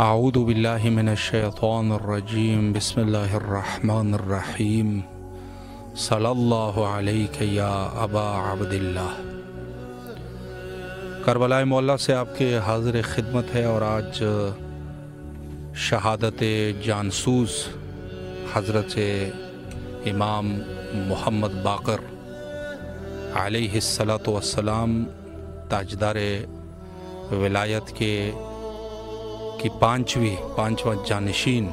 اعوذ باللہ من الشیطان الرجیم بسم اللہ الرحمن الرحیم صلی اللہ علیہ یا ابا عبداللہ۔ کربلائے معلیٰ سے آپ کے حاضر خدمت ہے، اور آج شہادت جانسوز حضرت امام محمد باقر علیہ الصلاۃ والسلام تاجدار ولایت کی پانچواں جانشین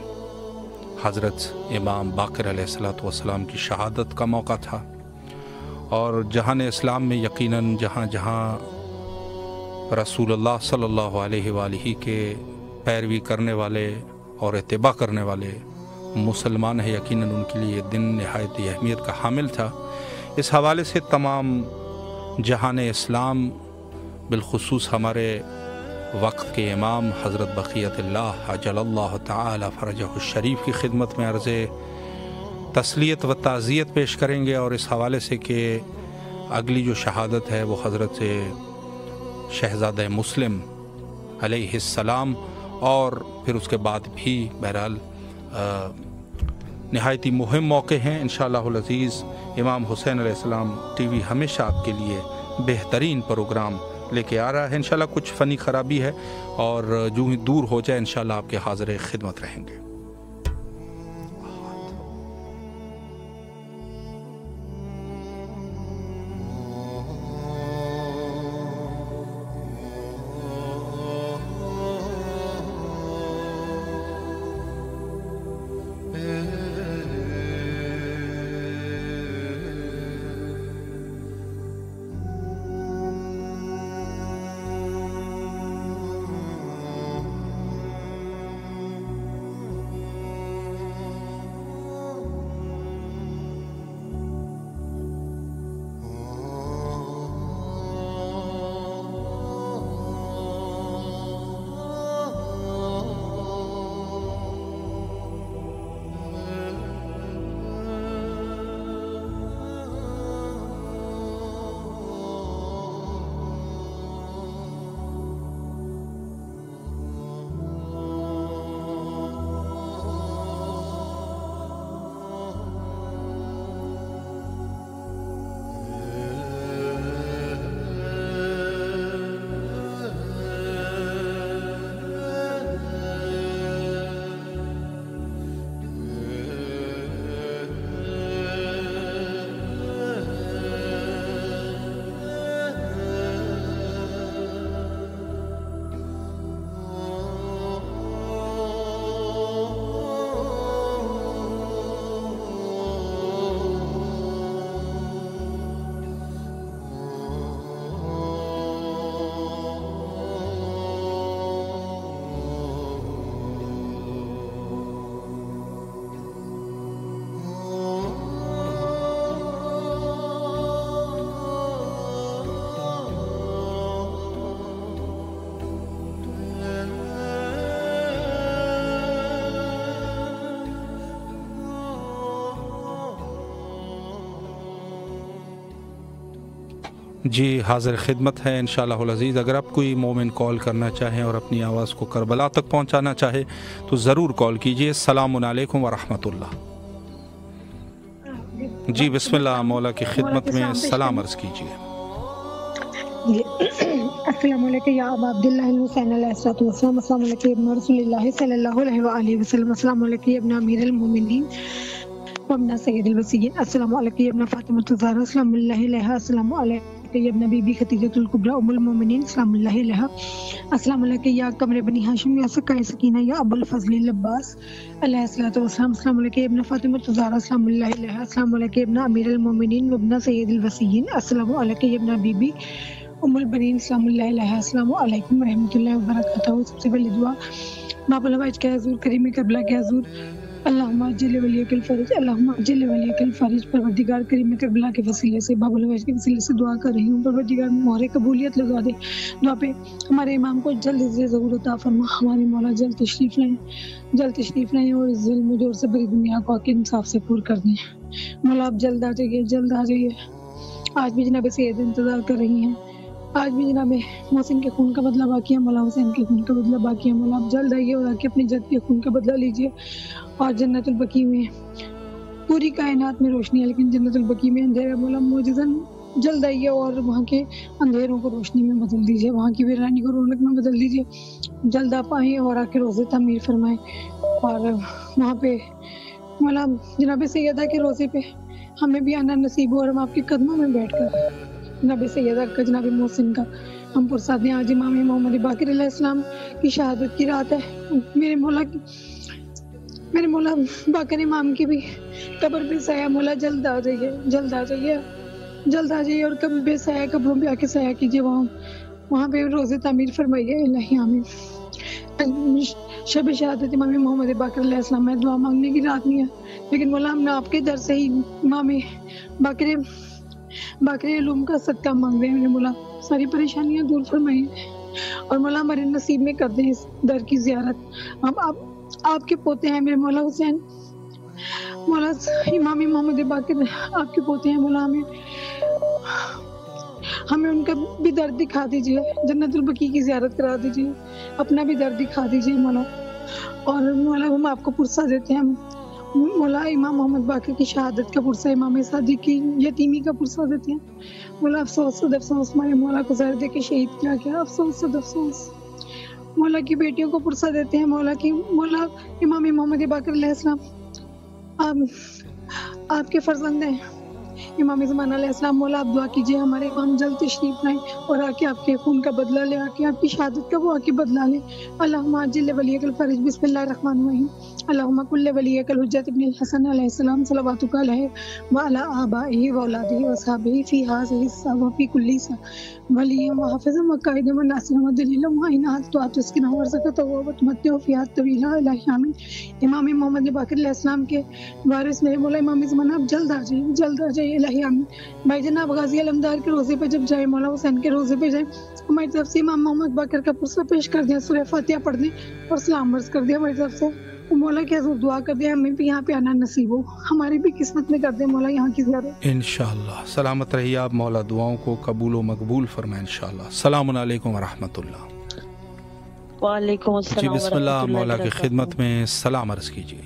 حضرت امام باقر علیہ الصلاۃ والسلام کی شہادت کا موقع تھا، اور جہان اسلام میں یقیناً جہاں جہاں رسول اللہ صلی اللہ علیہ وآلہ کے پیروی کرنے والے اور اتباع کرنے والے مسلمان ہیں، یقیناً ان کے لیے یہ دن نہایت اہمیت کا حامل تھا۔ اس حوالے سے تمام جہان اسلام، بالخصوص ہمارے وقت کے امام حضرت بقیت اللہ عجل اللہ تعالی فرجہ الشریف کی خدمت میں عرض تسلیت و تعزیت پیش کریں گے، اور اس حوالے سے کہ اگلی جو شہادت ہے وہ حضرت شہزادہ مسلم علیہ السلام، اور پھر اس کے بعد بھی بہرحال نہایت ہی مہم موقع ہیں انشاءاللہ العزیز۔ امام حسین علیہ السلام ٹی وی ہمیشہ آپ کے لیے بہترین پروگرام لے کے آ رہا ہے۔ انشاءاللہ کچھ فنی خرابی ہے، اور جو ہی دور ہو جائے انشاءاللہ آپ کے حاضر خدمت رہیں گے۔ جی حاضر خدمت ہے انشاءاللہ العزیز۔ اگر آپ کوئی مومن کال کرنا چاہیں اور اپنی آواز کو کربلا تک پہنچانا چاہے تو ضرور کال کیجئے۔ السلام علیکم ورحمۃ اللہ۔ جی بسم اللہ، مولا کی خدمت میں سلام عرض کیجئے۔ السلام علیکم یا ابا عبداللہ الحسین علیہ الصلوۃ والسلام، السلام علیکم ابن رسول اللہ صلی اللہ علیہ وآلہ وسلم، السلام علیکم ابن امیر المومنین وابن سید الوصیین، السلام علیکم ابن فاطمہ الزہرا سلام اللہ علیہا، السلام علیکم یا ابن بی بی خدیجۃ الکبریٰ ام المومنین سلام اللہ علیہا، السلام علیکم یا قمر بنی ہاشم یا سقائے سکینہ یا ابو الفضل العباس علیہ الصلوۃ والسلام، السلام علیکم ابن فاطمہ الزہرا سلام اللہ علیہا، السلام علیکم ابن امیر المومنین وابن سید الوصیین، السلام علیکم ابن بی بی ام البنین سلام اللہ علیہا، السلام علیکم ورحمۃ اللہ وبرکاتہ۔ سب سے پہلی دعا باپ الحوائج کے حضور، کریم کربلا کے حضور، اللہم اجل ولیک الفرج، اللہم اجل ولیک الفرج۔ پروردگار کریم کربلا کے وسیلے سے، باب الحوائج کے وسیلے سے دعا کر رہی ہوں، پروردگار مہر قبولیت لگا دے دعا پہ۔ ہمارے امام کو جلد سے ظہور عطا فرما، ہمارے مولا جلد تشریف لائیں اور اس ظلم و جور سے بری دنیا کو حق انصاف سے پور کر دیں۔ مولا آپ جلد آ جائیے، جلد آ جائیے۔ آج بھی جناب سید انتظار کر رہی ہیں، آج بھی جناب محسن کے خون کا بدلہ باقی ہے، مولا حسین کے خون کا بدلہ باقی ہے، مولا آپ جلد آئیے اور آ کے اپنی جد کے خون کا بدلہ لیجیے، اور جنت البقیع میں پوری کائنات میں روشنی ہے لیکن جنت البقیع میں اندھیرا ہے، مولا معجزن جلد آئیے اور وہاں کے اندھیروں کو روشنی میں بدل دیجیے، وہاں کی ویرانی کو رونق میں بدل دیجیے، جلد آپ آئیں اور آ کے روزے تعمیر فرمائیں، اور وہاں پہ مولا جناب سیدہ کے روزے پہ ہمیں بھی آنا نصیب ہو اور ہم آپ کے قدموں میں بیٹھ کر جناب سیدہ کا جناب محسن کا ہم پرساد دیں۔ آج امام محمد باقر علیہ السلام کی شہادت کی رات ہے، میرے مولا باقر امام کی بھی قبر پہ سایہ، مولا جلد آ جائیے، جلد آ جائیے، جلد آ جائیے اور قبر پہ سایہ، قبروں پہ آ کے سایہ کیجیے، وہاں پہ روزے تعمیر فرمائیے، الہی آمین۔ شب شہادت امام محمد باقر علیہ السلام میں دعا مانگنے کی رات نہیں ہے لیکن مولا ہم نے آپ کے در سے ہی امام باقر علوم کا صدقہ مانگ رہے ہیں، میرے مولا ساری پریشانیاں دور فرمائیے اور مولا ہمارے نصیب میں کر دیں اس در کی زیارت۔ آپ کے پوتے ہیں میرے مولا حسین، مولا امام محمد باقر آپ کے پوتے ہیں، مولا ہمیں ان کا بھی درد دکھا دیجیے، جنت البقیع کی زیارت کرا دیجیے، اپنا بھی درد دکھا دیجیے مولا، اور مولا ہم آپ کو پرسہ دیتے ہیں، مولا امام محمد باقر کی شہادت کا پرسہ، امام صادق کی یتیمی کا پرسہ دیتے ہیں، مولا افسوس صد افسوس ہمارے مولا کو زہر دے کے شہید کیا گیا، افسوس صد افسوس، مولا کی بیٹیوں کو پرسہ دیتے ہیں، مولا امام محمد باقر علیہ السلام آپ کے فرزند ہیں امام زمانہ علیہ السلام، مولا آپ دعا کیجیے ہمارے امام جلد تشریف لائیں اور آ کے آپ کے خون کا بدلہ لے، آ کے آپ کی شہادت کا وہ آ کے بدلہ لے۔ اللہم عجل ولیک الفرج، بسم اللہ الرحمن الرحیم، اللہم کل ولیک الحجۃ ابن الحسن علیہ السلام صلواتک علیہ وعلی آبائہ واولادہ وصحبہ فی ہذہ الساعۃ وفی کل ساعۃ ولی وحافظ وقائد وناصر ودلیل وعینات تسکن ورزقۃ وتمتع فیہا طویلا، الہی آمین۔ امام محمد باقر علیہ السلام کے وارث میرے مولا امام زمانہ آپ جلد آ جائیے، جلد آ جائیے، الہی آمین۔ بھائی جناب غازی علمدار کے روزے پہ جب جائے، مولا حسین کے روزے پہ جائیں، ہماری طرف سے امام محمد باقر کا پرسہ پیش کر دیں، سورہ فاتحہ پڑھ دیں اور سلام عرض کر دیں ہماری طرف سے، مولا کے حضور دعا کر دیں ہمیں بھی یہاں پہ آنا نصیب ہو، ہماری بھی قسمت میں کر دیں مولا یہاں کی زیارت انشاءاللہ۔ سلامت رہیے آپ، مولا دعاؤں کو قبول و مقبول فرمائے انشاءاللہ۔ السلام علیکم ورحمۃ اللہ۔ وعلیکم السلام۔ جی بسم اللہ، مولا کی خدمت میں سلام عرض کیجیے۔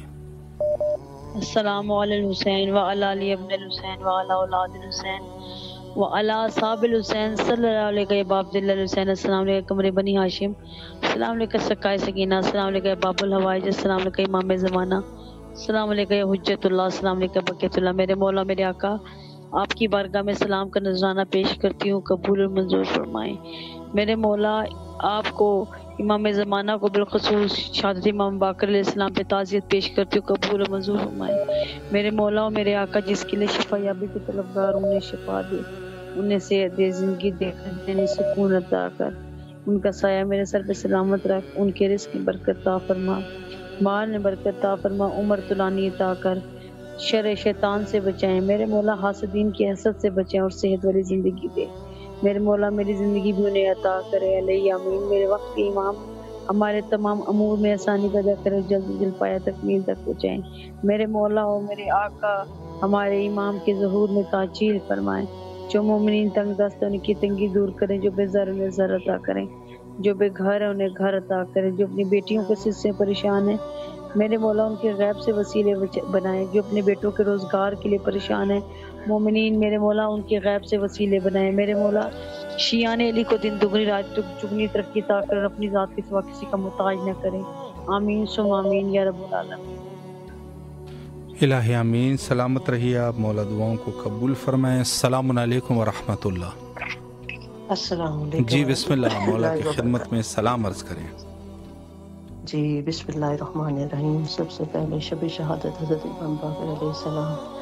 السلام علی الحسین وعلی علی ابن الحسین وعلی اولاد الحسین وعلی اصحاب الحسین صلی اللہ علیہ و عبداللہ الحسین، السلام علیکم قمر بنی ہاشم، السلام علیکم سکائے سکینہ، السلام علیکم باب الحوائج، السلام علیکم امام زمانہ، السلام علیکم حجت اللہ، السلام علیکم بقیت اللہ۔ میرے مولا میرے آقا آپ کی بارگاہ میں سلام کا نذرانہ پیش کرتی ہوں، قبول اور منظور فرمائیں۔ میرے مولا آپ کو امام زمانہ کو بالخصوص شہادت امام باقر علیہ السلام پہ تعزیت پیش کرتی ہوں، قبول و منظور فرمائیں۔ میرے مولا اور میرے آقا جس کے لیے شفا یابی کے طلبگار، انہیں شفا دے، انہیں صحت دے، زندگی دے، انہیں سکون عطا کر، ان کا سایہ میرے سر پہ سلامت رکھ، ان کے رزق میں برکت عطا فرما، مال میں برکت عطا فرما، عمر طولانی عطا کر، شر شیطان سے بچائیں میرے مولا، حاسدین کی حسد سے بچائیں اور صحت والی زندگی دے میرے مولا، میری زندگی بھی انہیں عطا کرے، علیہ آمین۔ میرے وقت کے امام ہمارے تمام امور میں آسانی پیدا کرے، جلد جلد پایا تکمیل تک پہنچائیں میرے مولا، اور میرے آقا ہمارے امام کے ظہور میں تعجیل فرمائیں، جو مومنین تنگ دست ان کی تنگی دور کریں، جو بے زر انہیں زر عطا کریں، جو بے گھر ہے انہیں گھر عطا کریں، جو اپنی بیٹیوں کے سلسلے سے پریشان ہیں میرے مولا ان کے غیب سے وسیلے بنائیں، جو اپنے بیٹوں کے روزگار کے لیے پریشان ہیں مومنین میرے مولا ان کے غیب سے وسیلے بنائیں میرے مولا، شیعان علی کو دن دگنی رات چگنی ترقی عطا کر، اپنی ذات کے سوا کسی کا محتاج نہ کریں، آمین ثم آمین یا رب العالمین۔ الہی آمین۔ سلامت رہیے آپ، مولا دعاؤں کو قبول فرمائیں۔ السلام علیکم ورحمۃ اللہ۔ السلام علیکم۔ جی بسم اللہ، مولا کی خدمت میں سلام عرض کریں۔ جی بسم اللہ الرحمن الرحیم۔ سب سے پہلے شب شہادت حضرت امام باقر علیہ السلام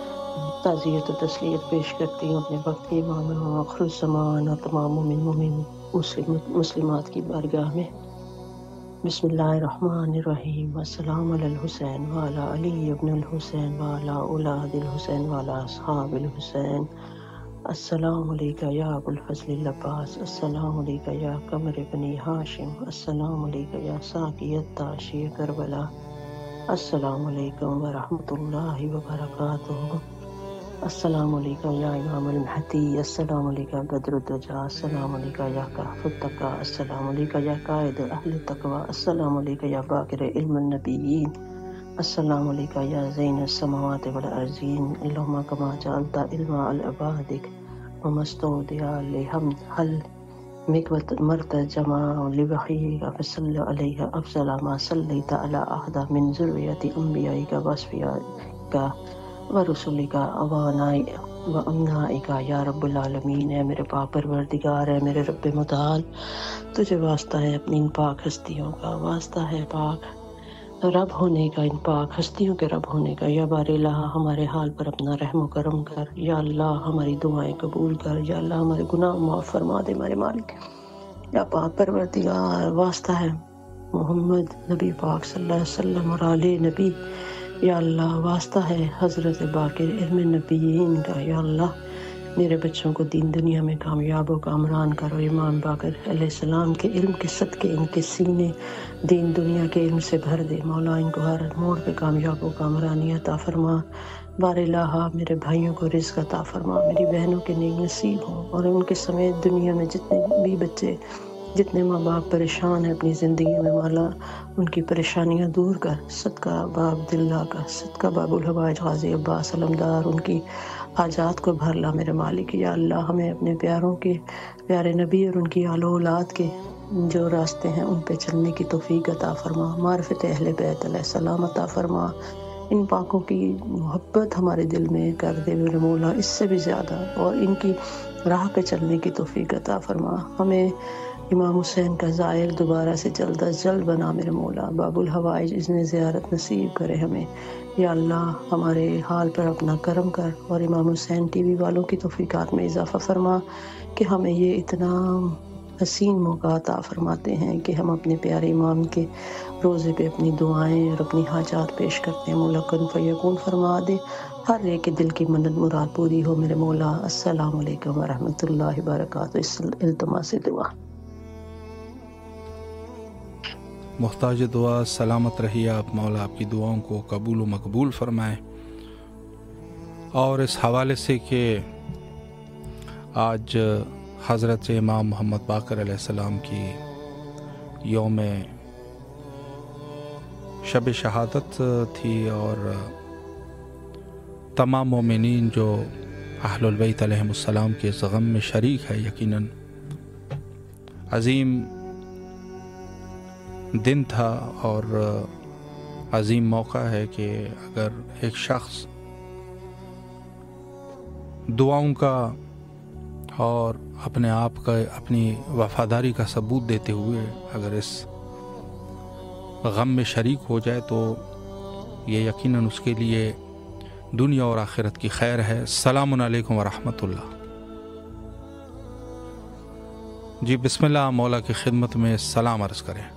تعزیت و تسلیت پیش کرتی ہوں اپنے وقت کے امام آخر الزمان اور تمام مومن مسلمات کی بارگاہ میں۔ بسم اللہ الرحمن الرحیم۔ السلام علی الحسین وعلی علی ابن الحسین وعلی اولاد الحسین وعلی اصحاب الحسین، السلام علیکہ یا ابو الفضل العباس، السلام علیکہ یا قمر بنی ہاشم، السلام علیکہ یا ساقی التاشی کربلا، السلام علیکم ورحمۃ اللہ وبرکاتہ۔ السلام علیکم یا امام المہدی، السلام علیکم بدر الدجا، السلام علیکم یا کہف التقا، السلام علیکم یا قائد اہل التقوی، السلام علیکم یا باقر علم النبیین، السلام علیکم یا زین السماوات والارضین، اللہم کما جعلت علم العبادک ومستودع لہم حل مرتجما لوحیک فصل علیہ افضل ما صلیت علی احد من ذریت انبیائک واصفیائک ورسولک وامنائک یا رب العالمین۔ اے میرے پاک پروردگار، اے میرے رب متعال، تجھے واسطہ ہے اپنی ان پاک ہستیوں کا، واسطہ ہے پاک رب ہونے کا، ان پاک ہستیوں کے رب ہونے کا۔ یا بار الہ ہمارے حال پر اپنا رحم و کرم کر، یا اللہ ہماری دعائیں قبول کر، یا اللہ ہمارے گناہ معاف فرما دے ہمارے مالک۔ یا پاک پروردگار، واسطہ ہے محمد نبی پاک صلی اللہ علیہ وسلم اور آل نبی، یا اللہ واسطہ ہے حضرت باقر علم نبیین کا، یا اللہ میرے بچوں کو دین دنیا میں کامیاب و کامران کرو۔ امام باقر علیہ السلام کے علم کے صدقے ان کے سینے دین دنیا کے علم سے بھر دے مولا، ان کو ہر موڑ پہ کامیاب و کامرانی عطا فرما۔ بار الہ میرے بھائیوں کو رزق عطا فرما، میری بہنوں کے نیک نصیب ہوں، اور ان کے سمیت دنیا میں جتنے بھی بچے، جتنے ماں باپ پریشان ہیں اپنی زندگی میں، مولا ان کی پریشانیاں دور کر۔ صدقہ باب عبداللہ کا، صدقہ باب الحوائج غازی عباس علمدار، ان کی حاجات کو بھر لا میرے مالک۔ یا اللہ ہمیں اپنے پیاروں کے پیارے نبی اور ان کی آل و اولاد کے جو راستے ہیں ان پہ چلنے کی توفیق عطا فرما، معرفت اہل بیت علیہ السلام عطا فرما، ان پاکوں کی محبت ہمارے دل میں کر دے میرے مولا، اس سے بھی زیادہ، اور ان کی راہ پہ چلنے کی توفیق عطا فرما۔ ہمیں امام حسین کا زائر دوبارہ سے جلد از جلد بنا میرے مولا، باب الحوائج اذن زیارت نصیب کرے ہمیں۔ یا اللہ ہمارے حال پر اپنا کرم کر، اور امام حسین ٹی وی والوں کی توفیقات میں اضافہ فرما کہ ہمیں یہ اتنا حسین موقع عطا فرماتے ہیں کہ ہم اپنے پیارے امام کے روزے پہ اپنی دعائیں اور اپنی حاجات پیش کرتے ہیں۔ مولا کن فیکون فرما دے، ہر ایک کے دل کی منت مراد پوری ہو میرے مولا۔ السلام علیکم ورحمۃ اللہ وبرکاتہ۔ اس التماس دعا۔ محتاج دعا سلامت رہیے آپ، مولا آپ کی دعاؤں کو قبول و مقبول فرمائیں۔ اور اس حوالے سے کہ آج حضرت امام محمد باقر علیہ السلام کی یوم شب شہادت تھی، اور تمام مومنین جو اہل البیت علیہم السلام کے اس غم میں شریک ہے، یقیناً عظیم دن تھا اور عظیم موقع ہے کہ اگر ایک شخص دعاؤں کا اور اپنے آپ کا، اپنی وفاداری کا ثبوت دیتے ہوئے اگر اس غم میں شریک ہو جائے تو یہ یقیناً اس کے لیے دنیا اور آخرت کی خیر ہے۔ السلام علیکم ورحمۃ اللہ۔ جی بسم اللہ، مولا کی خدمت میں سلام عرض کریں۔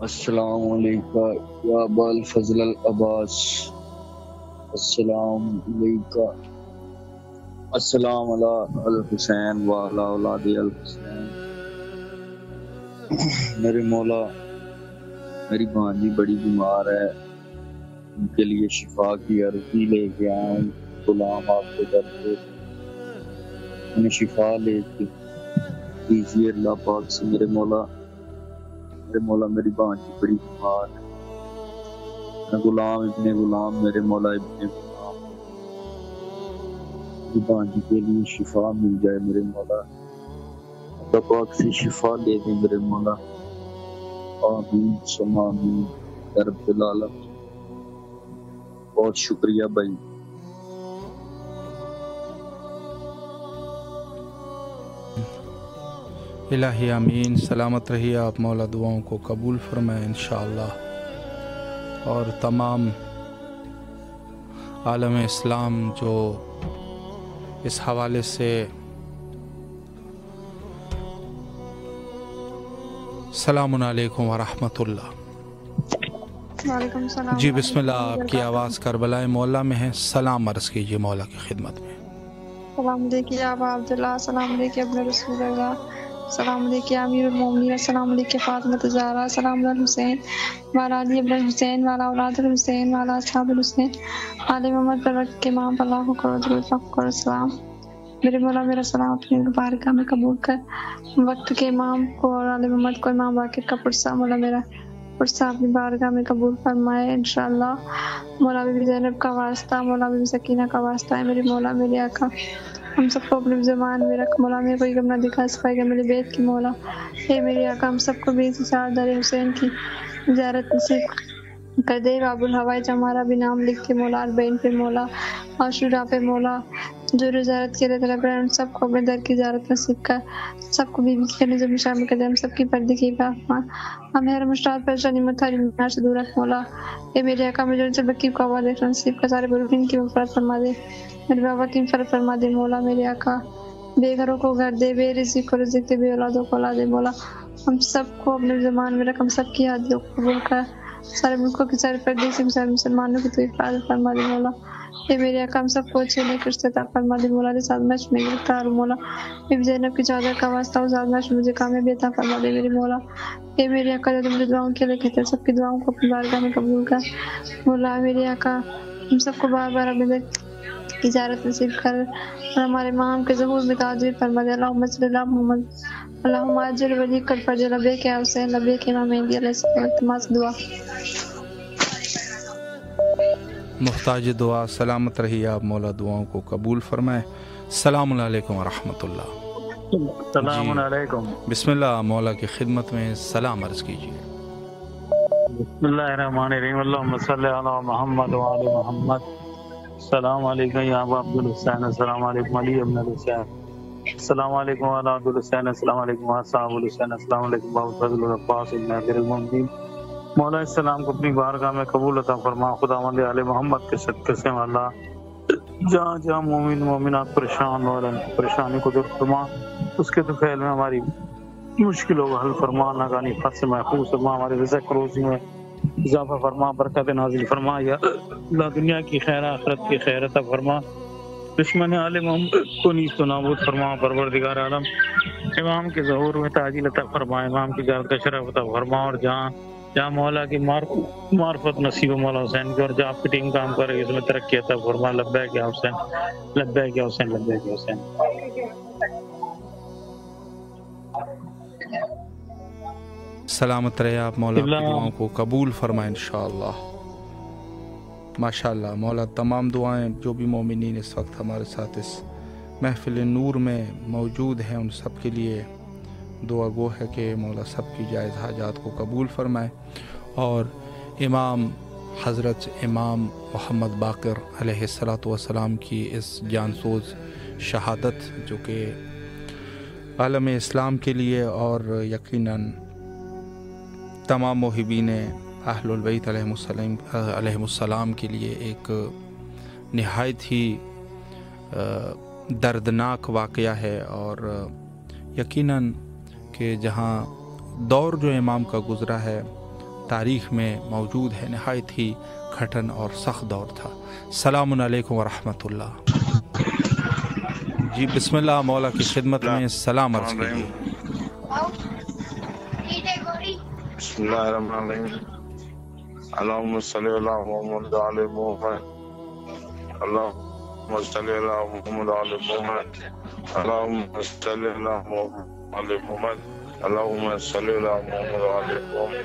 السلام علیکم یا ابا الفضل العباس، السلام علیکم، السلام علی الحسین وعلی اولاد الحسین۔ میرے مولا، میری بھانجی بڑی بیمار ہے، ان کے لیے شفا کی عرضی لے کے آئے، غلام آپ کے در پہ انہیں شفا لے کے دیجیے اللہ پاک سے۔ میرے مولا میری بھانجی بڑی بیمار ہے، میں غلام ابن غلام، میرے مولا ابن غلام، میری بھانجی کے لیے شفا مل جائے میرے مولا، اللہ پاک سے شفا لے دیں میرے مولا، آمین ثم آمین یا رب العالمین۔ بہت شکریہ بھائی۔ الہی آمین، سلامت رہیے آپ، مولا دعاؤں کو قبول فرمائے انشاءاللہ۔ اور تمام عالم اسلام جو اس حوالے سے السلام علیکم ورحمۃ اللہ۔ وعلیکم السلام۔ جی بسم اللہ، آپ کی آواز کربلا مولا میں ہے، سلام عرض کیجیے مولا کی خدمت میں۔ سلام علیکم ابا عبداللہ، سلام علیکم ابن رسول اللہ، السلام علیکم یا امیر المومنین، السلام علیکم فاطمہ الزہرا، السلام علی الحسین وعلی علی ابن الحسین وعلی اولاد الحسین وعلی اصحاب الحسین آل محمد پر وقت کے امام پر لاکھوں کروڑ درود لاکھوں کروڑ سلام۔ میرے مولا میرا سلام اپنی بارگاہ میں قبول کر، وقت کے امام کو اور آل محمد کو امام باقر کا پرسہ مولا میرا پرسہ اپنی بارگاہ میں قبول فرمائے انشاءاللہ۔ مولا بی بی زینب کا واسطہ، مولا بی بی سکینہ کا واسطہ ہے میرے مولا میرے آقا، ہم سب کو اپنی زبان میں رکھ مولا، میرے کوئی غم نہ دکھا سکھائے گا میرے بیت کی مولا، اے میرے آقا ہم سب کو بیت سردار حسین کی زیارت نصیب کر دے گا۔ ابو الحوائج ہمارا بھی نام لکھ کے مولا، اربعین پہ مولا، عاشورہ پہ مولا، جو زیارت کے لیے طلب رہے ہیں ان سب کو اپنے در کی زیارت نصیب کر، سب کو بیوی کے نظر میں شامل کر دے، ہم سب کی پردے کی پاکمان، ہمیں ہر مشتاق پریشانی متھاری بیمار سے دور رکھ مولا، اے میرے آقا مجھے سے بکی کو آواز دیکھ نصیب کا، سارے بزرگین کی مغفرت فرما دے، میرے بابا کی مغفرت فرما دے مولا میرے آقا، بے گھروں کو گھر دے، بے رزق کو رزق دے، بے اولادوں کو اولاد دے مولا، ہم سب کو اپنے زمان میں رکھ، ہم سب کی حاجتوں کو قبول کر، سارے ملکوں کی سارے پردیسی سارے مسلمانوں کی تو حفاظت فرما دے مولا، اے میرے آقا ہم سب کو اچھے نیک رشتے عطا فرما دے مولا، جس آزمائش میں گرفتار ہوں مولا، بی بی زینب کی چادر کا واسطہ اس آزمائش میں مجھے کامیابی عطا فرما دے میرے مولا، اے میرے آقا جو مجھے دعاؤں کے لیے کہتے ہیں سب کی دعاؤں کو اپنی بارگاہ میں قبول کر مولا، میرے آقا ہم سب کو بار بار اپنے اجارت نصیب کر اور ہمارے امام کے ظہور میں تاجر فرما دے، اللہم صلی اللہ محمد اللہم اجل ولی کر فرج لبیک یا حسین لبیک امام مہدی علیہ السلام، تماس دعا۔ محتاج دعا سلامت رہیے آپ، مولا دعاؤں کو قبول فرمائے۔ السلام علیکم ورحمۃ اللہ۔ السلام علیکم۔ بسم اللہ، مولا کی خدمت میں سلام عرض کیجیے۔ بسم اللہ الرحمن الرحیم، اللہم صلی علی محمد وعلی محمد۔ السلام علیکم یا ابا عبد الحسین، السلام علیکم علی ابن الحسین، السلام علیکم علی عبد الحسین، السلام علیکم اصحاب الحسین، السلام علیکم بابا فضل العباس ابن امیر المومنین۔ مولا السلام کو اپنی بارگاہ میں قبول عطا فرما، خداوند آل محمد کے صدقے سے اللہ جہاں جہاں مومن مومنات پریشان ہو رہے ہیں پریشانی کو دور فرما، اس کے دفعل میں ہماری مشکلوں کو حل فرما، ناکانی فت سے محفوظ فرما، ہمارے رزق روزی میں اضافہ فرما، برکت نازل فرما، یا اللہ دنیا کی خیر آخرت کی خیر عطا فرما، دشمن آل محمد کو نیست و نابود فرما، پروردگار عالم امام کے ظہور میں تعجیل عطا فرما، امام کی زیارت کا شرف عطا فرما، اور جہاں مولا کی معرفت نصیب مولا حسین کی، اور جہاں آپ کی ٹیم کام کر رہی ہے اس میں ترقی عطا فرما، لبیک یا حسین لبیک یا حسین لبیک یا حسین۔ سلامت رہے آپ، مولا کی دعاؤں کو قبول فرمائے انشاءاللہ۔ ماشاءاللہ مولا تمام دعائیں جو بھی مومنین اس وقت ہمارے ساتھ اس محفل نور میں موجود ہیں ان سب کے لیے دعا گو ہے کہ مولا سب کی جائز حاجات کو قبول فرمائے، اور امام حضرت امام محمد باقر علیہ الصلاۃ والسلام کی اس جانسوز شہادت جو کہ عالم اسلام کے لیے اور یقیناً تمام محبین اہل البیت علیہ السلام کے لیے ایک نہایت ہی دردناک واقعہ ہے، اور یقیناً کہ جہاں دور جو امام کا گزرا ہے تاریخ میں موجود ہے، نہایت ہی کھٹن اور سخت دور تھا۔ السلام علیکم ورحمۃ اللہ۔ جی بسم اللہ، مولا کی خدمت میں سلام عرض کیجیے۔ بسم اللہ الرحمن الرحیم، اللہم صلی علی محمد وعلی محمد، اللہم صلی علی محمد وعلی محمد، اللہم صلی علی محمد وعلی محمد، اللہم صلی علی محمد وعلی محمد،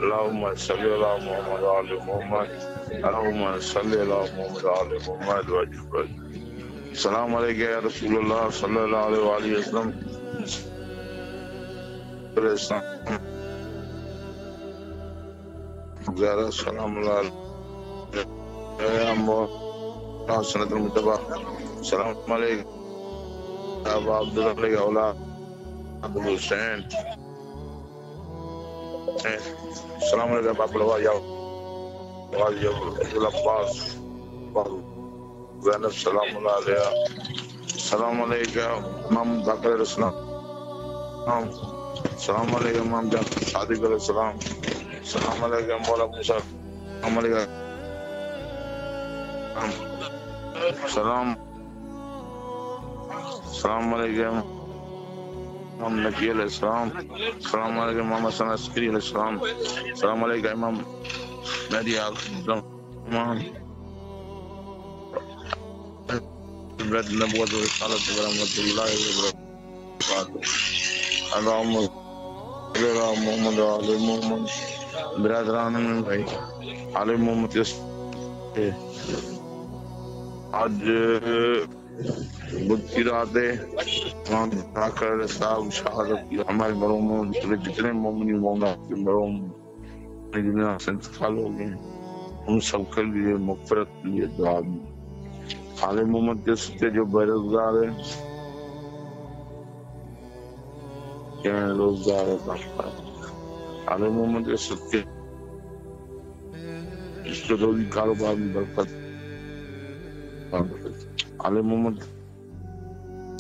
اللہم صلی علی محمد وعلی محمد، اللہم صلی علی محمد وعلی محمد وجبت۔ السلام علیکم یا رسول اللہ صلی اللہ علیہ وآلہ وسلم۔ السلام علیکم سنت المتبع، السلام علیکم ابا عبداللہ اولاد ابو حسین، السلام علیکم ابا العباس زینب سلام اللہ علیہ، السلام علیکم امام باقر علیہ السلام، السلام علیکم امام صادق علیہ السلام، السلام علیکم مولا موسیٰ، السلام علیکم السلام علیکم امام نقی علیہ السلام، السلام علیکم محمد حسن عسکری علیہ السلام، السلام علیکم امام مہدی امام نبوت و رسالت ورحمۃ اللہ وبرکاتہ، اللہم صلی علی محمد و آل محمد۔ برادران بھائی آل محمد کے آج بدھ کی رات ہے، امام باقر صاحب شہادت کی ہمارے مرحوموں جتنے مومنی مومنات کے مرحوم دنیا سے انتقال ہو گئے ان سب کے لیے مغفرت کے لیے دعا دی۔ آل محمد کے سچے جو بے روزگار ہیں کیا روزگار ہے، آل محمد کے سچے اس کے روزی کاروبار میں برکت، آل محمد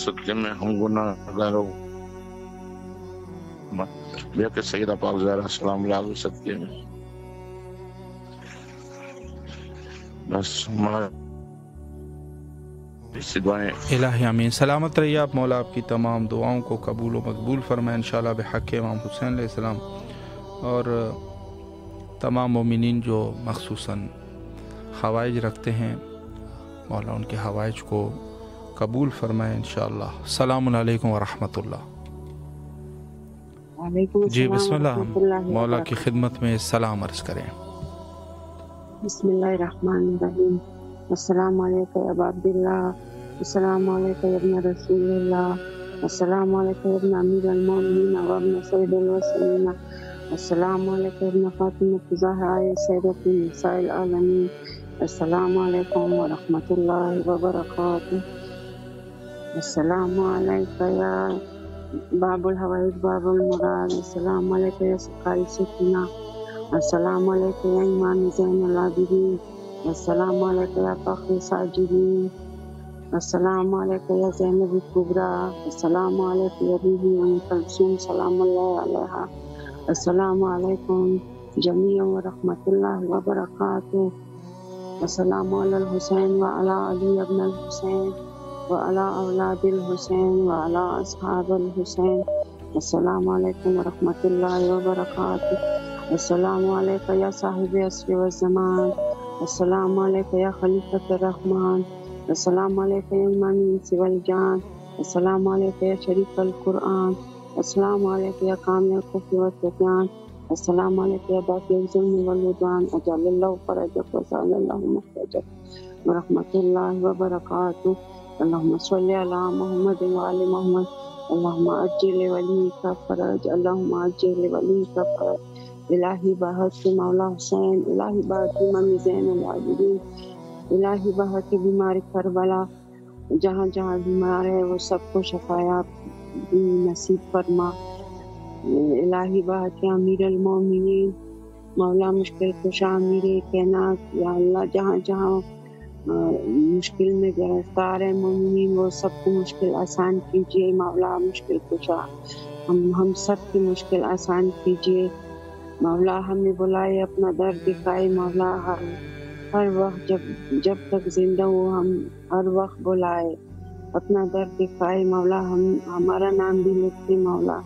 سچے میں ہم گناہ گاروں بے کہ سیدہ پاک زہرا سلام اللہ علیہ صدقے میں بس ہمارے اس دعائیں الہی آمین۔ سلامت رہیے آپ، مولا آپ کی تمام دعاؤں کو قبول و مقبول فرمائے انشاءاللہ بحق امام حسین علیہ السلام، اور تمام مومنین جو مخصوصاً حوائج رکھتے ہیں مولا ان کے حوائج کو قبول فرمائے انشاءاللہ۔ السلام علیکم ورحمۃ اللہ۔ جی بسم اللہ، مولا کی خدمت میں سلام عرض کریں۔ بسم اللہ الرحمن الرحیم۔ السلام علیکم ابا عبداللہ، السلام علیکم ابن رسول اللہ، السلام علیکم ابن امیر المومنین و ابن سید الوسیلین، السلام علیکم ابن فاطمہ الزہرا سیدۃ نساء العالمین، السلام علیکم ورحمۃ اللہ وبرکاتہ۔ السلام علیکم یا باب الحوائج باب المراد، السلام علیکم یا سقائی سکینہ، السلام علیکم یا امام زین العابدین، السلام علیکم یا فخر ساجدین، السلام علیکم یا زینب الکبریٰ، السلام علیکم یا بی بی ام کلثوم سلام اللہ علیہا، السلام علیکم جمیعا ورحمۃ اللہ وبرکاتہ۔ السلام علی الحسین وعلی علی ابن الحسین وعلی اولاد الحسین وعلی اصحاب الحسین، السلام علیکم ورحمۃ اللہ وبرکاتہ۔ السلام علیکم یا صاحب عصر والزمان، السلام علیکم یا خلیفۃ الرحمن، السلام علیکم یا امام الانس والجان، السلام علیکم یا شریف القرآن، السلام علیکم یا کامل الکفر والطغیان، السلام علیکم یا باقی الظلم والعدوان، اجعل اللہ فرجک وسعل اللہ مخرجک ورحمۃ اللہ وبرکاتہ۔ اللہم صلی علی محمد وعلی محمد، اللہم عجل ولیک فرج، اللہم عجل ولیک فرج، الہی بحق مولا حسین، الہی بحق امام زین العابدین، الہی بحق بیمار کربلا، جہاں جہاں بیمار ہے وہ سب کو شفایات نصیب فرما، الہی بحق امیر المومنین، مولا مشکل کشا امیر کائنات، یا اللہ جہاں جہاں مشکل میں گرفتار ہے مومنین وہ سب کو مشکل آسان کیجیے، مولا مشکل کشا ہم سب کی مشکل آسان کیجیے، مولا ہمیں بلائے اپنا درد دکھائے، مولا ہر وقت جب تک زندہ ہو ہم ہر وقت بلائے، اپنا درد دکھائے، مولا ہمارا نام بھی لکھتے، مولا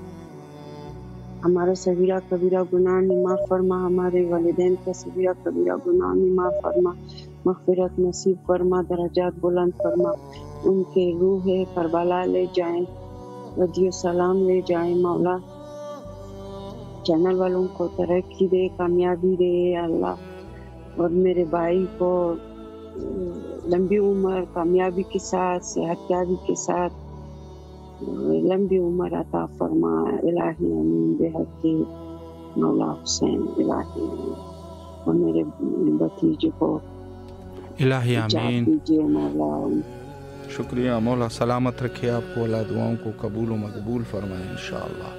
ہمارا صغیرہ کبیرہ گناہ معاف فرما، ہمارے والدین کا صغیرہ کبیرہ گناہ معاف فرما، مغفرت نصیب فرما، درجات بلند فرما، ان کے روح کربلا لے جائیں، رضی السلام لے جائیں، مولا چینل والوں کو ترقی دے، کامیابی دے اللہ، اور میرے بھائی کو لمبی عمر کامیابی کے ساتھ صحت یابی کے ساتھ لمبی عمر عطا فرما، الہی امین بحق مولا حسین، الہی امین، اور میرے بھتیجے کو الہی آمین۔ دیجیے مولا۔ شکریہ مولا، سلامت رکھے آپ کو، اللہ دعاؤں کو قبول و مقبول فرمائے انشاءاللہ۔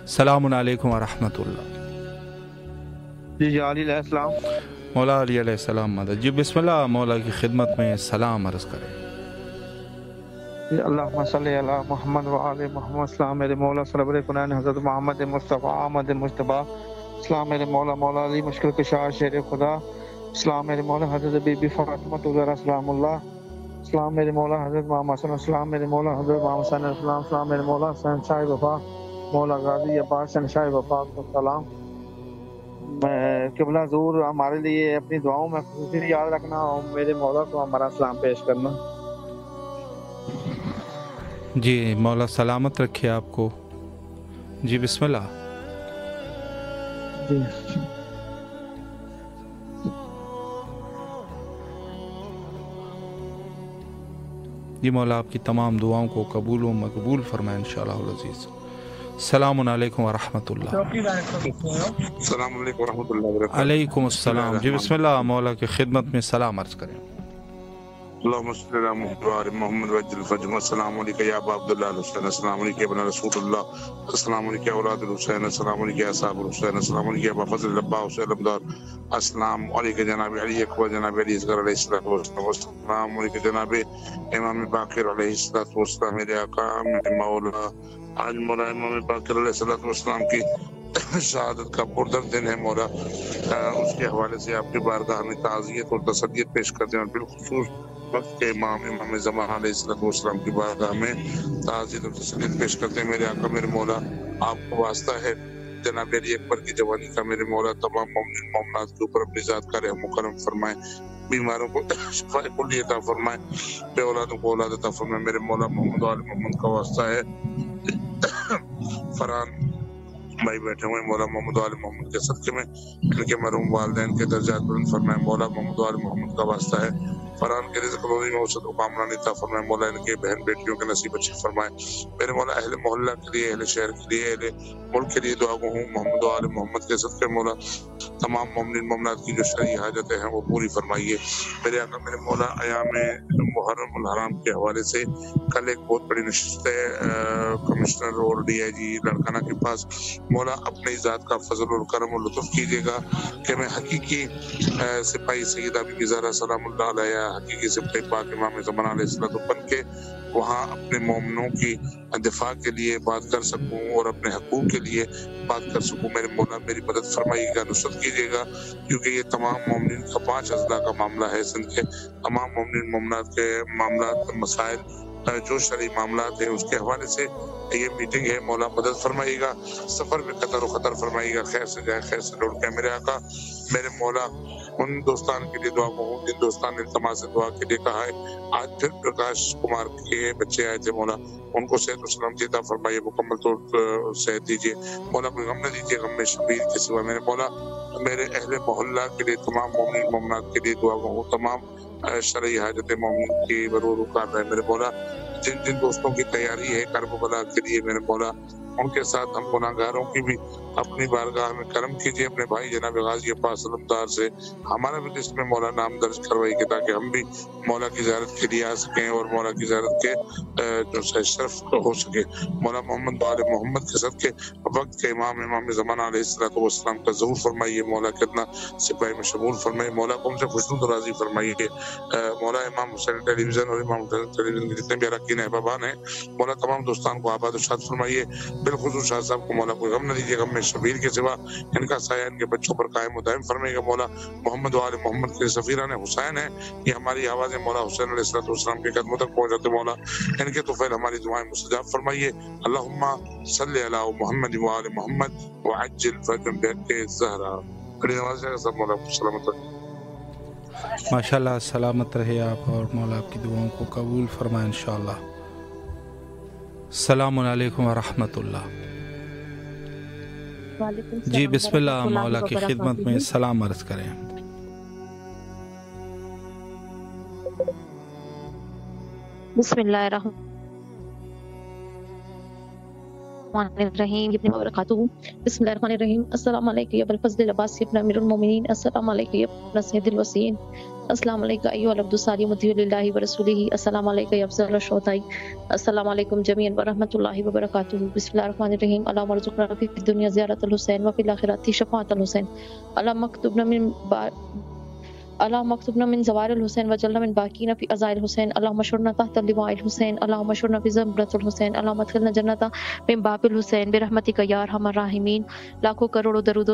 السلام علیکم ورحمۃ اللہ۔ جی علی علیہ السلام، مولا علی علیہ السلام مدد۔ جی بسم اللہ، مولا کی خدمت میں سلام عرض کریں۔ اللہم صلی علی محمد وآل محمد، السلام میرے مولا سرور کنان حضرت محمد مصطفیٰ احمد مجتبیٰ، السلام میرے مولا مولا علی مشکل کشا شیر خدا، السلام میرے مولا حضرت بی بی فاطمہ الزہرا سلام اللہ، السلام میرے مولا حضرت محمد حسن، السلام میرے مولا حضرت محمد حسن، السلام میرے مولا حسین صاحب وفا، مولا غازی عباس شہنشاہ وفاق کو سلام۔ قبلہ حضور ہمارے لیے اپنی دعاؤں میں خصوصی یاد رکھنا اور میرے مولا کو ہمارا سلام پیش کرنا۔ جی مولا سلامت رکھے آپ کو۔ جی بسم اللہ۔ جی جی مولا آپ کی تمام دعاؤں کو قبول و مقبول فرمائے انشاءاللہ العزیز۔ السلام علیکم ورحمۃ اللہ۔ السلام علیکم ورحمۃ اللہ وبرکاتہ۔ علیکم السلام۔ جی بسم اللہ، مولا کی خدمت میں سلام عرض کریں۔ اللهم صل على محمد وعجل الفجر۔ السلام علیکم یا ابا عبداللہ الحسین، السلام علیکم یا ابن رسول اللہ، السلام علیکم یا اولاد الحسین، السلام علیکم یا اصحاب الحسین، السلام علیکم یا ابا فضل العباس حسین علمدار، السلام علیکم جناب علی اکبر، جناب علی اصغر علیہ الصلوۃ والسلام، السلام علیکم جناب امام باقر علیہ الصلوۃ والسلام، میرے آقا میرے مولا آج مولا امام باقر علیہ الصلوۃ والسلام کی شہادت کا پردر دن ہے مولا، اس کے حوالے سے آپ کی بارگاہ میں تعزیت اور تسلیت پیش کرتے ہیں، اور بالخصوص وقت کے امام زمان علیہ السلام کی بارگاہ میں تعزیت اور تسلیت پیش کرتے ہیں۔ میرے آقا میرے مولا آپ کو واسطہ ہے جناب علی اکبر کی جوانی کا، میرے مولا تمام مومنین مومنات کے اوپر اپنی ذات کا رحم و کرم فرمائے، بیماروں کو شفا کلی عطا فرمائے، بے اولادوں کو اولاد عطا فرمائے۔ میرے مولا محمد و آل محمد کا واسطہ ہے فرحان بھائی بیٹھے ہوئے، مولا محمد و آل محمد کے صدقے میں ان کے مرحوم والدین کے درجات بلند فرمائے، مولا محمد و آل محمد کا واسطہ ہے فرحان کے رزق روزی میں وسعت و کامرانی عطا فرمائے، مولا ان کے بہن بیٹیوں کے نصیب اچھے فرمائے۔ میرے مولا اہل محلہ کے لیے، اہل شہر کے لیے، اہل ملک کے لیے دعا گو ہوں، محمد و آل محمد کے صدقے مولا تمام مومنین مومنات کی جو شرعی حاجتیں ہیں وہ پوری فرمائیے۔ میرے آقا میرے مولا ایام محرم الحرام کے حوالے سے کل ایک بہت بڑی نشست ہے کمشنر اور ڈی آئی جی لڑکانہ کے پاس، مولا اپنی ذات کا فضل اور کرم و لطف کیجیے گا کہ میں حقیقی سپاہی سیدہ بی بی زہرا سلام اللہ علیہ، حقیقی سپاہی پاک امام زمان علیہ السلام بن کے وہاں اپنے مومنوں کی دفاع کے لیے بات کر سکوں اور اپنے حقوق کے لیے بات کر سکوں۔ میرے مولا میری مدد فرمائیے گا، نصرت کیجیے گا، کیونکہ یہ تمام مومنین کا 5 اضلاع کا معاملہ ہے، سندھ کے تمام مومنین مومنات کے معاملات مسائل جو شرعی معاملات ہیں اس کے حوالے سے یہ میٹنگ ہے، مولا مدد فرمائیے گا، سفر میں قطر و خطر فرمائیے گا، خیر سے جائے خیر سے لوٹ کے۔ میرے آقا میرے مولا ان دوستان کے لیے دعا کو جن دوستان نے التماس دعا کے لیے کہا ہے، آج پھر پرکاش کمار کے بچے آئے تھے، مولا ان کو صحت و سلامتی عطا فرمائیے، مکمل طور پر صحت دیجیے، مولا کوئی غم نہ دیجیے، غم میں شبیر کے سوا۔ میرے مولا میرے اہل محلہ کے لیے تمام مومنین مومنات کے لیے دعا کو تمام شرعی حاجت مومن کی برور کر رہے ہیں۔ میرے مولا جن جن دوستوں کی تیاری ہے کرب بلا کے لیے، میرے مولا ان کے ساتھ ہم گناہگاروں کی بھی اپنی بارگاہ میں کرم کیجیے، اپنے بھائی جناب غازی عباس علمدار سے ہمارا بھی لسٹ میں مولا نام درج کروائیے تاکہ ہم بھی مولا کی زیارت کے لیے آ سکیں اور مولا کی زیارت کے جو شرف ہو سکے۔ مولا محمد و آل محمد کے صدقے وقت کے امام زمان علیہ الصلوۃ والسلام کا ظہور فرمائیے، مولا کتنا سپاہی میں شمول فرمائیے، مولا کو ہم سے خوشنود و راضی فرمائیے۔ مولا امام حسین ٹیلی ویژن اور امام حسین ٹیلی ویژن کے جتنے بھی اراکین احبابان ہیں، مولا تمام دوستان کو آباد و شاد فرمائیے، بالخصوص شاہ صاحب کو مولا کوئی غم نہ دیجیے، غم میں شبیر کے سوا ان کا سایہ ان کے بچوں پر قائم و دائم فرمائے گا۔ مولا محمد و آل محمد کے سفیران حسین ہیں، یہ ہماری آوازیں مولا حسین علیہ الصلوۃ والسلام کے قدموں تک پہنچ جاتے، مولا ان کے طفیل ہماری دعائیں مستجاب فرمائیے۔ اللہم صلی علی محمد و آل محمد وعجل فرجهم بحق الزہرا۔ بڑی نماز ہے سب، مولا کو سلامت رکھیں۔ ماشاءاللہ سلامت رہے آپ اور مولا آپ کی دعاؤں کو قبول فرمائے انشاءاللہ۔ السلام علیکم ورحمۃ اللہ۔ جی بسم اللہ، مولا کی خدمت میں سلام عرض کریں۔ بسم اللہ الرحمن الرحیم وبرکاتہ۔ بسم اللہ الرحمن الرحیم۔ السلام علیکم ابو الفضل العباسی ابن امیر المومنین، السلام علیکم ابن سید الوسیین، السلام علیکم ایھا العبد الصالح مطیع للہ ورسولہ، السلام علیکم افضل الشہداء، السلام علیکم جمیعا ورحمۃ اللہ وبرکاتہ۔ بسم اللہ الرحمن الرحیم۔ اللہم ارزقنا فی الدنیا زیارت الحسین وفی الآخرۃ شفاعۃ الحسین، اللہم اکتبنا من زوار الحسین وجعلنا من باقین فی عزائر الحسین، اللہم اشرنا تحت لواء الحسین، اللہم اشرنا فی زمرۃ الحسین، اللہم ادخلنا جنت من باب الحسین برحمتک یا ارحم الراحمین۔ لاکھوں کروڑوں درود و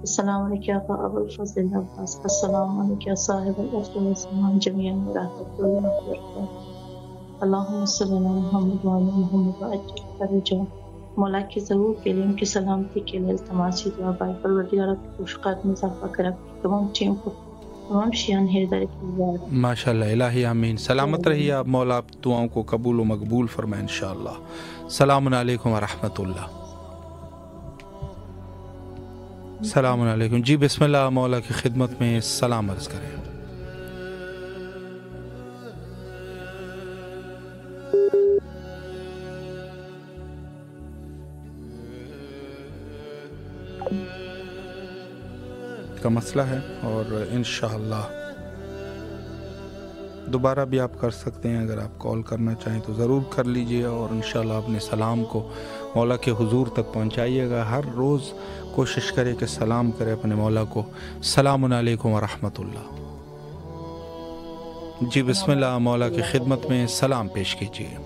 السلام علیکم یا ابا الفضل عباس، السلام علیکم یا صاحب الافضل والسلام جميعا ورحمۃ اللہ وبرکاتہ۔ اللہم صلی علی محمد وعلی محمد وعجل فرجہ۔ مولا کی ضرور کے لیے ان کی سلامتی کے لیے التماسی دعا بھائی پروردگار کی خوشخط میں اضافہ کرا، تمام ٹیم کو تمام شیان ہردر کی ماشاء اللہ، الہی آمین۔ سلامت رہیے آپ، مولا آپ دعاؤں کو قبول و مقبول فرمائے انشاءاللہ۔ السلام علیکم ورحمۃ اللہ۔ السلام علیکم جی، بسم اللہ، مولا کی خدمت میں سلام عرض کریں۔ کا مسئلہ ہے اور انشاءاللہ دوبارہ بھی آپ کر سکتے ہیں، اگر آپ کال کرنا چاہیں تو ضرور کر لیجئے، اور انشاءاللہ اپنے سلام کو مولا کے حضور تک پہنچائیے گا۔ ہر روز کوشش کرے کہ سلام کرے اپنے مولا کو۔ السلام علیکم ورحمۃ اللہ۔ جی بسم اللہ، مولا کی خدمت میں سلام پیش کیجیے۔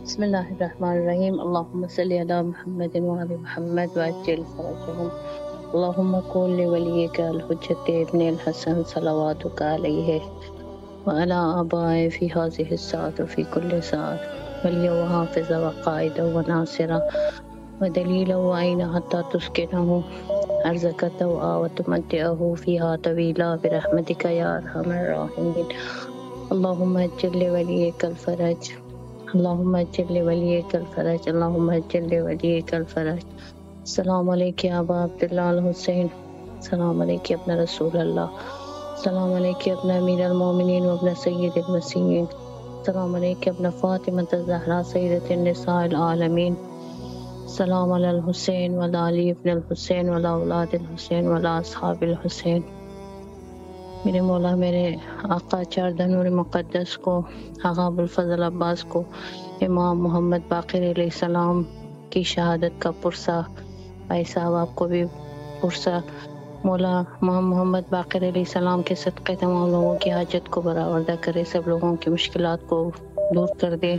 بسم اللہ الرحمن الرحیم، اللہم صلی علی محمد وعلی محمد وعجل فرجہم۔ اللہم کن لولیک الحجۃ ابن الحسن صلواتک علیہ وعلی آبائہ فی ہذہ الساعۃ وفی کل ساعۃ ولیہ وحافظ وقائد وناصرہ ودلیل وعین حتی تسکنہ ارضک طوعا وتمتعہ فیہا طویلا برحمتک یا ارحم الراحمین۔ اللہم اجل لولیک الفرج، اللہم اجل لولیک الفرج، اللہم اجل لولیک الفرج۔ السلام علیکم ابا عبداللہ الحسین، السلام علیکم ابن رسول اللہ، السلام علیکم ابن امیر المومنین و ابن سید المسیحین، السلام علیکم ابن فاطمہ الزہرا سیدۃ النساء العالمین، السلام علی الحسین و علی ابن الحسین و اولاد الحسین و اصحاب الحسین۔ میرے مولا میرے آقا چاردہ نور مقدس کو، آقا ابوالفضل عباس کو، امام محمد باقر علیہ السلام کی شہادت کا پرسہ، بھائی صاحب آپ کو بھی پرسہ، مولا محمد باقر علیہ السلام کے صدقے تمام لوگوں کی حاجت کو برآوردہ کرے، سب لوگوں کی مشکلات کو دور کر دے،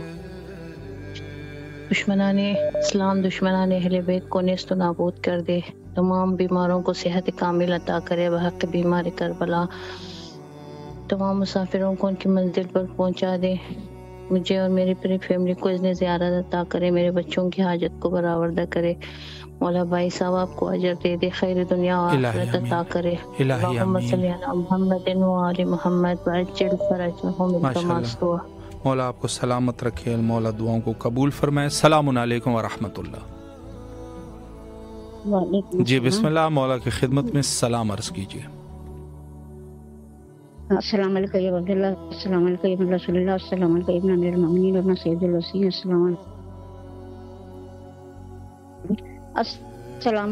دشمنان اسلام دشمنان اہل بیت کو نیست و نابود کر دے، تمام بیماروں کو صحت کامل عطا کرے بحق بیمار کربلا، تمام مسافروں کو ان کی منزل پر پہنچا دے، مجھے اور میری پوری فیملی کو اذن زیارت عطا کرے، میرے بچوں کی حاجت کو برآوردہ کرے، مولا بھائی صاحب آپ کو اجر دے دے، خیر دنیا و آخرت عطا کرے۔ اللہم صلی علی محمد و آل محمد وعجل فرجہم التماس دعا۔ مولا آپ کو سلامت رکھے، مولا دعاؤں کو قبول فرمائے۔ السلام علیکم ورحمۃ اللہ۔ جی بسم اللہ، مولا کی خدمت میں سلام عرض کیجیے۔ السلام علیکم یا عبداللہ، السلام علیکم یا ابن رسول اللہ، السلام علیکم ابن امیر المومنین ابن سید الوسیین، السلام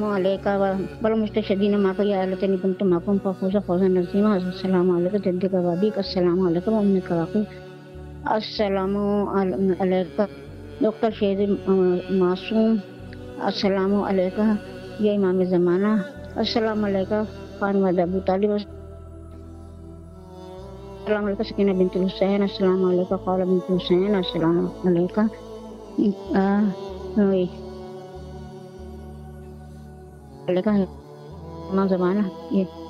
علیکم والمستشہدین معک یا لتنی کنت معکم فافوز فوزا نظیما، السلام علیکم جدک وابیک، السلام علیکم امک واقی، السلام علیکم ڈاکٹر شہید معصوم، السلام علیکم یا امام زمانہ، السلام علیکم فاطمہ ابو طالب، السلام علیکم سکینہ بنت الحسین، السلام علیکم خولہ بنت الحسین، السلام علیکم امام زمانہ،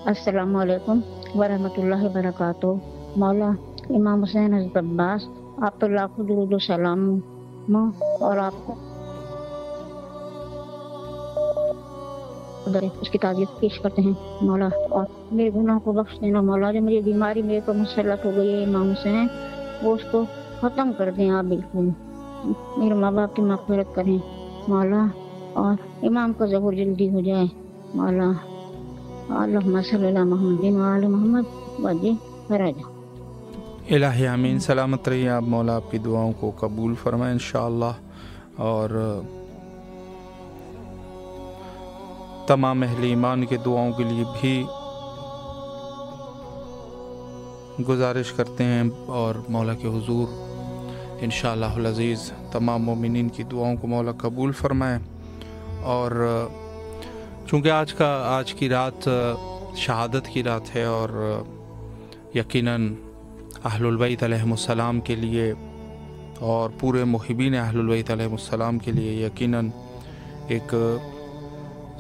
السلام علیکم ورحمۃ اللہ وبرکاتہ۔ مولا امام حسین حضرت عباس آپ پر لاکھوں درود و سلام، اور آپ کو اس کی تعزیت پیش کرتے ہیں مولا، اور میرے گناہ کو بخش دینا مولا، جو میری بیماری میرے پر مسلط ہو گئی ہے امام حسین، وہ اس کو ختم کر دیں آپ بالکل، میرے ماں باپ کی مغفرت کریں مولا، اور امام کا ظہور جلدی ہو جائے مولا۔ اللہم صلی علی محمد وعلی محمد وعجل فرجہ۔ الہی آمین۔ سلامت رہیے آپ، مولا آپ کی دعاؤں کو قبول فرمائے انشاءاللہ، اور تمام اہل ایمان کے دعاؤں کے لیے بھی گزارش کرتے ہیں، اور مولا کے حضور انشاءاللہ العزیز تمام مومنین کی دعاؤں کو مولا قبول فرمائے۔ اور چونکہ آج کی رات شہادت کی رات ہے، اور یقیناً اہل البیت علیہم السلام کے لیے اور پورے محبین اہل البیت علیہم السلام کے لیے یقیناً ایک